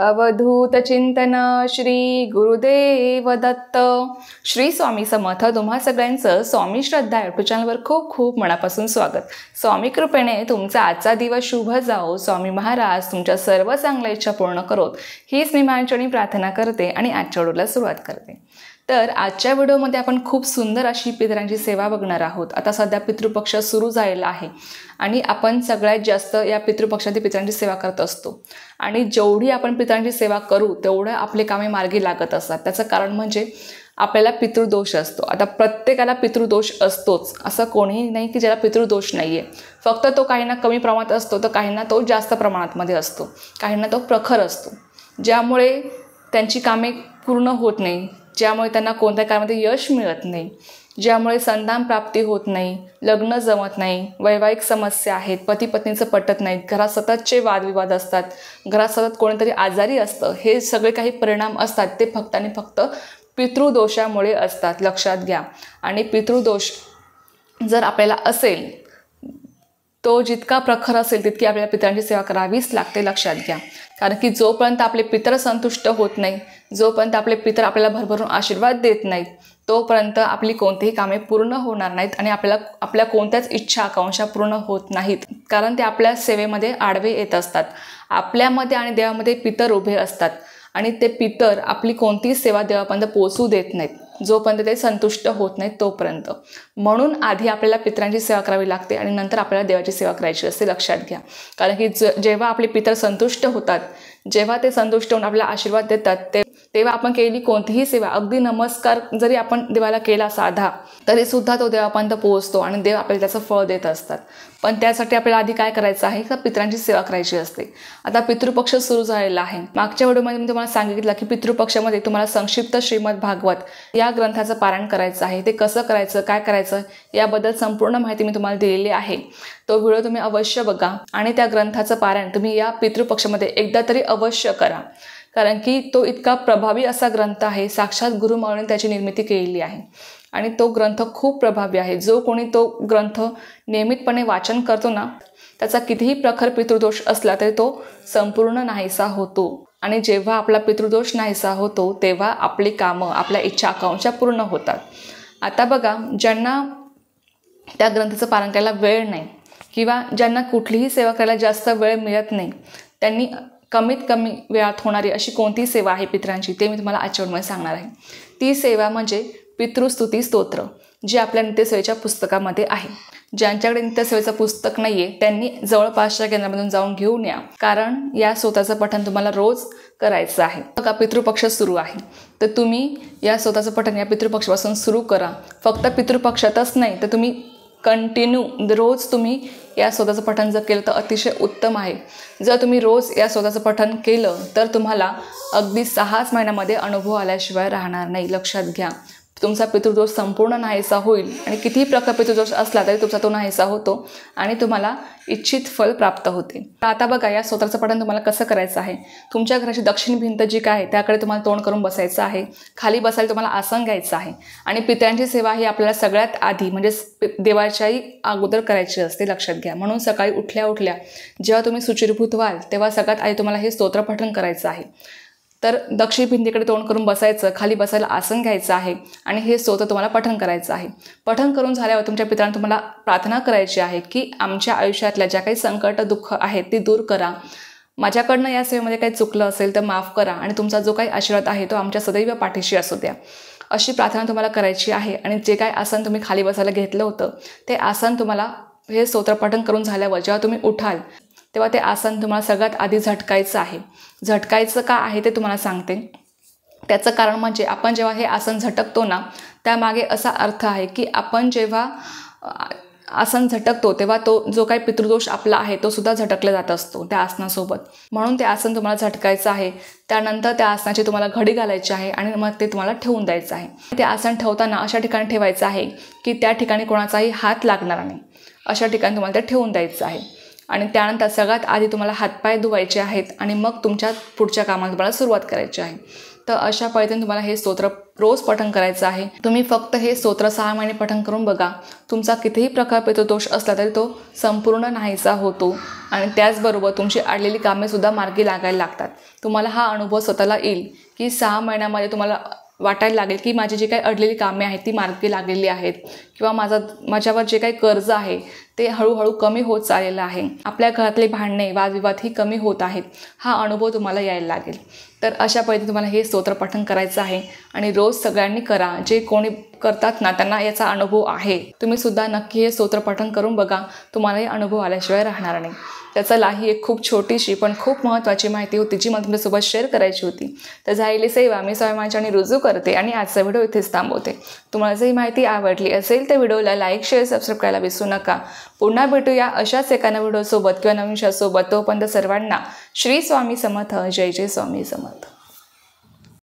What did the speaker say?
अवधूत चिंतन श्री गुरुदेव दत्त. श्री स्वामी समर्थ. तुम्हा सगळ्यांचं स्वामी श्रद्धा यूट्यूब चॅनलवर खूप खूप मनापासून स्वागत. स्वामी कृपेने तुमचा आजचा दिवस शुभ जाओ. स्वामी महाराज तुमच्या सर्व चांगल्या इच्छा पूर्ण करोत हीच मी माझ्याने प्रार्थना करते आणि आजच्या व्हिडिओला सुरुवात करते. तर आजच्या व्हिडिओमध्ये आपण खूप सुंदर अशी पितरांची सेवा बघणार आहोत. आता सध्या पितृपक्ष सुरू झालेला आहे आणि आपण सगळ्यात जास्त या पितृपक्षात पितरांची सेवा करत असतो आणि जेवढी आपण पितरांची सेवा करू तेवढं आपले कामे मार्गी लागत असतात. त्याचं कारण म्हणजे आपल्याला पितृदोष असतो. आता प्रत्येकाला पितृदोष असतोच, असं कोणीही नाही की ज्याला पितृदोष नाही आहे. फक्त तो काहींना कमी प्रमाणात असतो तर काहींना तो जास्त प्रमाणातमध्ये असतो, काहींना तो प्रखर असतो, ज्यामुळे त्यांची कामे पूर्ण होत नाही, ज्यामुळे त्यांना कोणत्या कामामध्ये यश मिळत नाही, ज्यामुळे संतान प्राप्ती होत नाही, लग्न जमत नाही, वैवाहिक समस्या आहेत, पती पत्नीचं पटत नाहीत, घरात सततचे वादविवाद असतात, घरात सतत कोणीतरी आजारी असतं. हे सगळे काही परिणाम असतात ते फक्त आणि फक्त पितृदोषामुळे असतात, लक्षात घ्या. आणि पितृदोष जर आपल्याला असेल तो जितका प्रखर असेल तितकी आपल्याला पितरांची सेवा करावीच लागते, लक्षात घ्या. कारण की जोपर्यंत आपले पितर संतुष्ट होत नाही, जोपर्यंत आपले पितर आपल्याला भरभरून आशीर्वाद देत नाहीत, तोपर्यंत आपली कोणतीही कामे पूर्ण होणार नाहीत आणि आपल्या कोणत्याच इच्छा आकांक्षा पूर्ण होत नाहीत. कारण ते आपल्या सेवेमध्ये आडवे येत असतात. आपल्यामध्ये आणि देवामध्ये पितर उभे असतात आणि ते पितर आपली कोणतीही सेवा देवापर्यंत पोहोचू देत नाहीत जोपर्यंत ते संतुष्ट होत नाहीत तोपर्यंत. म्हणून आधी आपल्याला पितरांची सेवा करावी लागते आणि नंतर आपल्याला देवाची सेवा करायची असते, लक्षात घ्या. कारण की जेव्हा आपले पितर संतुष्ट होतात, जेव्हा ते संतुष्ट होऊन आपल्याला आशीर्वाद देतात तेव्हा आपण केलेली कोणतीही सेवा, अगदी नमस्कार जरी आपण देवाला केला साधा तरी सुद्धा तो देवापर्यंत पोहोचतो आणि देव आपल्याला त्याचं फळ देत असतात. पण त्यासाठी आपल्याला आधी काय करायचं आहे तर पितरांची सेवा करायची असते. आता पितृपक्ष सुरू झालेला आहे. मागच्या व्हिडिओमध्ये मी तुम्हाला सांगितलं की पितृपक्षामध्ये तुम्हाला संक्षिप्त श्रीमद भागवत या ग्रंथाचं पारायण करायचं आहे. ते कसं करायचं, काय करायचं याबद्दल संपूर्ण माहिती मी तुम्हाला दिलेली आहे. तो व्हिडिओ तुम्ही अवश्य बघा आणि त्या ग्रंथाचं पारायण तुम्ही या पितृपक्षामध्ये एकदा तरी अवश्य करा. कारण की तो इतका प्रभावी असा ग्रंथ आहे. साक्षात गुरुमाऊलीने त्याची निर्मिती केलेली आहे आणि तो ग्रंथ खूप प्रभावी आहे. जो कोणी तो ग्रंथ नियमितपणे वाचन करतो ना, त्याचा कितीही प्रखर पितृदोष असला तरी तो संपूर्ण नाहीसा होतो. आणि जेव्हा आपला पितृदोष नाहीसा होतो तेव्हा आपली कामं, आपल्या इच्छा आकांक्षा पूर्ण होतात. आता बघा, ज्यांना त्या ग्रंथाचं पारायण करायला वेळ नाही किंवा ज्यांना कुठलीही सेवा करायला जास्त वेळ मिळत नाही, त्यांनी कमीत कमी वेळात होणारी अशी कोणती सेवा आहे पितरांची ते मी तुम्हाला आजच्या व्हिडिओमध्ये सांगणार आहे. ती सेवा म्हणजे पितृस्तुती स्तोत्र, जे आपल्या नित्यसेवेच्या पुस्तकामध्ये आहे. ज्यांच्याकडे नित्यसेवेचं पुस्तक नाही आहे त्यांनी जवळपासच्या केंद्रामधून जाऊन घेऊन या, कारण या स्तोत्राचं पठण तुम्हाला रोज करायचं आहे. बघा, पितृपक्ष सुरू आहे तर तुम्ही या स्तोत्राचं पठण या पितृपक्षापासून सुरू करा. फक्त पितृपक्षातच नाही तर तुम्ही कंटिन्यू रोज तुम्ही या स्तोत्राचं पठण जर केलं तर अतिशय उत्तम आहे. जर तुम्ही रोज या स्तोत्राचं पठण केलं तर तुम्हाला अगदी 6 महिन्यामध्ये अनुभव आल्याशिवाय राहणार नाही, लक्षात घ्या. तुमचा पितृदोष संपूर्ण नाहीसा होईल आणि कितीही प्रकार पितृदोष असला तरी तुमचा तो नाहीसा होतो आणि तुम्हाला इच्छित फल प्राप्त होते. आता बघा, या स्तोत्राचं पठण तुम्हाला कसं करायचं आहे. तुमच्या घराची दक्षिण भिंत जी काय आहे त्याकडे तुम्हाला तोंड करून बसायचं आहे. खाली बसायला तुम्हाला आसन घ्यायचं आहे आणि पितरांची सेवा ही आपल्याला सगळ्यात आधी म्हणजे देवाच्याही अगोदर करायची असते, लक्षात घ्या. म्हणून सकाळी उठल्या उठल्या जेव्हा तुम्ही सुचिरभूत व्हाल तेव्हा सगळ्यात आधी तुम्हाला हे स्तोत्र पठण करायचं आहे. तर दक्षिण भिंतीकडे तोंड करून बसायचं, खाली बसायला आसन घ्यायचं आहे आणि हे स्तोत्र तुम्हाला पठण करायचं आहे. पठण करून झाल्यावर तुमच्या पितरांना तुम्हाला प्रार्थना करायची आहे की आमच्या आयुष्यातल्या ज्या काही संकट दुःख आहेत ती दूर करा. माझ्याकडनं या सेवेमध्ये काही चुकलं असेल तर माफ करा आणि तुमचा जो काही आशीर्वाद आहे तो आमच्या सदैव पाठीशी असू द्या, अशी प्रार्थना तुम्हाला करायची आहे. आणि जे काही आसन तुम्ही खाली बसायला घेतलं होतं ते आसन तुम्हाला हे स्तोत्र पठण करून झाल्यावर जेव्हा तुम्ही उठाल तेव्हा ते आसन तुम्हाला सगळ्यात आधी झटकायचं आहे. झटकायचं का आहे ते तुम्हाला सांगते. त्याचं कारण म्हणजे आपण जेव्हा हे आसन झटकतो ना, त्यामागे असा अर्थ आहे की आपण जेव्हा आसन झटकतो तेव्हा तो जो काही पितृदोष आपला आहे तो सुद्धा झटकला जात असतो त्या आसनासोबत. म्हणून ते आसन तुम्हाला झटकायचं आहे. त्यानंतर त्या आसनाची तुम्हाला घडी घालायची आहे आणि मग ते तुम्हाला ठेवून द्यायचं आहे. ते आसन ठेवताना अशा ठिकाणी ठेवायचं आहे की त्या ठिकाणी कोणाचाही हात लागणार नाही, अशा ठिकाणी तुम्हाला ते ठेवून द्यायचं आहे. आणि त्यानंतर सगळ्यात आधी तुम्हाला हातपाय धुवायचे आहेत आणि मग तुमच्या पुढच्या कामाला तुम्हाला सुरुवात करायची आहे. तर अशा पद्धतीने तुम्हाला हे स्तोत्र रोज पठण करायचं आहे। तुम्ही फक्त हे स्तोत्र 6 महिने पठण करून बघा, तुमचा कितीही प्रकार पितृदोष असला तरी तो संपूर्ण नाहीसा होतो आणि त्याचबरोबर तुमची अडलेली कामे सुद्धा मार्गी लागायला लागतात। तुम्हाला हा अनुभव स्वतःला येईल की 6 महिन्यामध्ये तुम्हाला वाटायला लागेल की माझी जी काही अडलेली कामे आहेत ती मार्गी लागलेली आहेत किंवा माझ्यावर जे काही कर्ज आहे ते हळूहळू कमी होत चाललेलं आहे। आपल्या घरातले भांडणे वादविवाद ही कमी होत आहेत, हा अनुभव तुम्हाला यायला लागेल। तर अशा पद्धतीने तुम्हाला हे स्तोत्र पठण करायचं आहे आणि रोज सगळ्यांनी करा। जे कोणी करतात ना त्यांना याचा अनुभव आहे। तुम्ही सुद्धा नक्की हे स्तोत्र पठण करून बघा, तुम्हालाही अनुभव आल्याशिवाय राहणार नाही। त्याचा ही एक खूप छोटीशी पण खूप महत्त्वाची माहिती होती जी मला तुमच्यासोबत शेअर करायची होती। तर झालेली सेवा मी स्वामी माझ्याने रुजू करते आणि आजचा व्हिडिओ इथेच थांबवते। तुम्हाला जर ही माहिती आवडली असेल तर व्हिडिओला लाईक शेअर सबस्क्राईब करायला विसरू नका। पुन्हा भेटूया अशाच एका नवीन व्हिडिओसोबत किंवा नवीन विषयासोबत। तोपर्यंत सर्वांना श्री स्वामी समर्थ, जय जय स्वामी समर्थ।